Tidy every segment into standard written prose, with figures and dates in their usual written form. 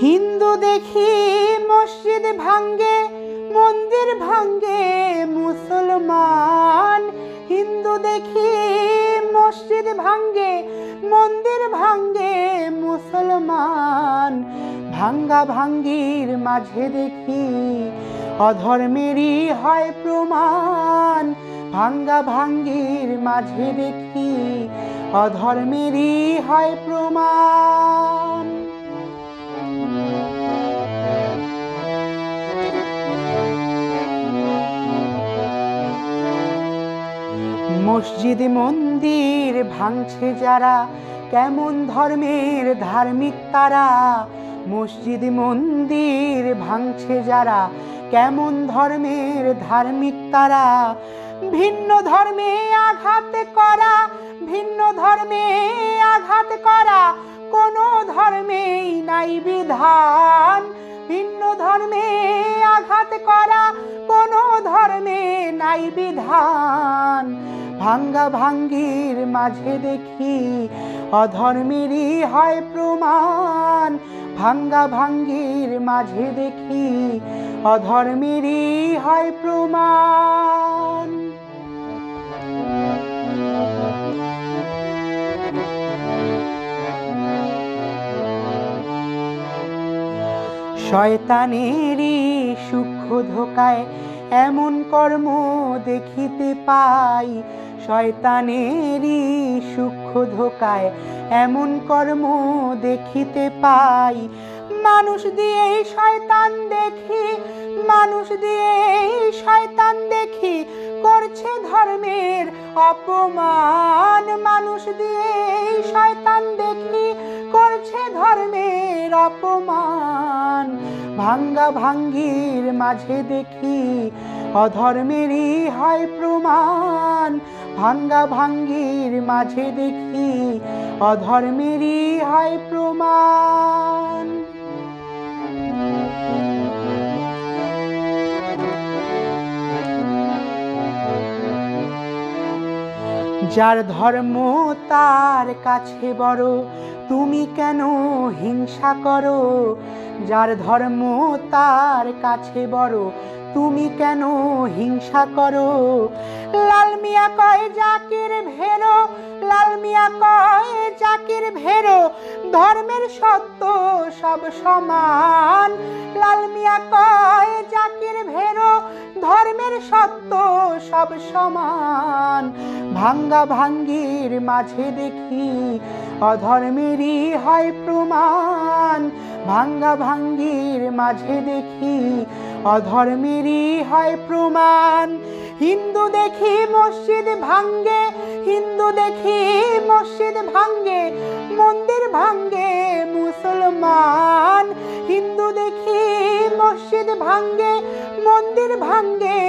হিন্দু দেখি মসজিদ ভাঙ্গে, মন্দির ভাঙ্গে মুসলমান। হিন্দু দেখি মসজিদ ভাঙ্গে, মন্দির ভাঙ্গে মুসলমান। ভাঙ্গা ভাঙ্গির মাঝে দেখি অধর্মেরই হয় প্রমাণ। ভাঙ্গা ভাঙ্গির মাঝে দেখি অধর্মেরই হয় প্রমাণ। মসজিদ মন্দির ভাঙছে যারা, কেমন ধর্মের ধার্মিক তারা। মসজিদ মন্দির ভাঙছে যারা, কেমন ধর্মের ধার্মিক তারা। ভিন্ন ধর্মে আঘাত করা, ভিন্ন ধর্মে আঘাত করা, কোনো ধর্মেই নাই বিধান। ভিন্ন ধর্মে আঘাত করা, কোনো ধর্মে নাই বিধান। ভাঙ্গা ভাঙ্গির মাঝে দেখি অধর্মেরই হয় প্রমাণ। ভাঙ্গা ভাঙ্গির মাঝে দেখি অধর্মেরই হয় প্রমাণ। শয়তানেরই সূক্ষ্ম ধোকায় এমন কর্ম দেখিতে পাই। শয়তানেরই সূক্ষ্ম ধোকায় এমন কর্ম দেখিতে পাই। মানুষ দিয়েই শয়তান দেখি, মানুষ দিয়েই শয়তান দেখি করছে ধর্মের অপমান। মানুষ দিয়েই শয়তান দেখি করছে ধর্মের অপমান। ভাঙ্গা ভাঙ্গির মাঝে দেখি অধর্মেরই হয় প্রমাণ। ভাঙ্গা ভাঙ্গির মাঝে দেখি অধর্মেরই হয় প্রমাণ। যার ধর্ম তার কাছে বড়, তুমি কেন হিংসা করো। যার ধর্ম তার কাছে বড়, তুমি কেন হিংসা করো। লাল মিয়া কয় জাকির ভেরো, লাল মিয়া কয় জাকির ভেরো, ধর্মের সত্য সব সমান। লাল মিয়া কয় জাকির ভেরো, ধর্মের সত্য সব সমান। ভাঙ্গা ভাঙ্গির মাঝে দেখি অধর্মেরই হয় প্রমাণ। ভাঙ্গা ভাঙ্গির মাঝে দেখি অধর্মেরই হয় প্রমাণ। হিন্দু দেখি মসজিদ ভাঙ্গে, হিন্দু দেখি মসজিদ ভাঙ্গে, মন্দির ভাঙ্গে মুসলমান। হিন্দু দেখি মসজিদ ভাঙ্গে, মন্দির ভাঙ্গে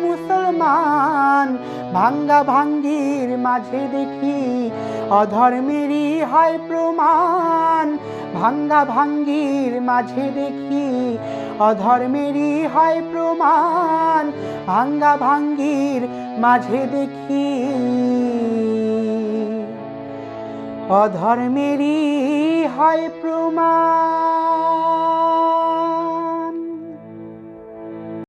মুসলমান। ভাঙ্গা ভাঙ্গির মাঝে দেখি অধর্মেরই হয় প্রমাণ। ভাঙ্গা ভাঙ্গির মাঝে দেখি অধর্মেরই হয় প্রমাণ। ভাঙ্গা ভাঙ্গির মাঝে দেখি অধর্মেরই হয় প্রমাণ।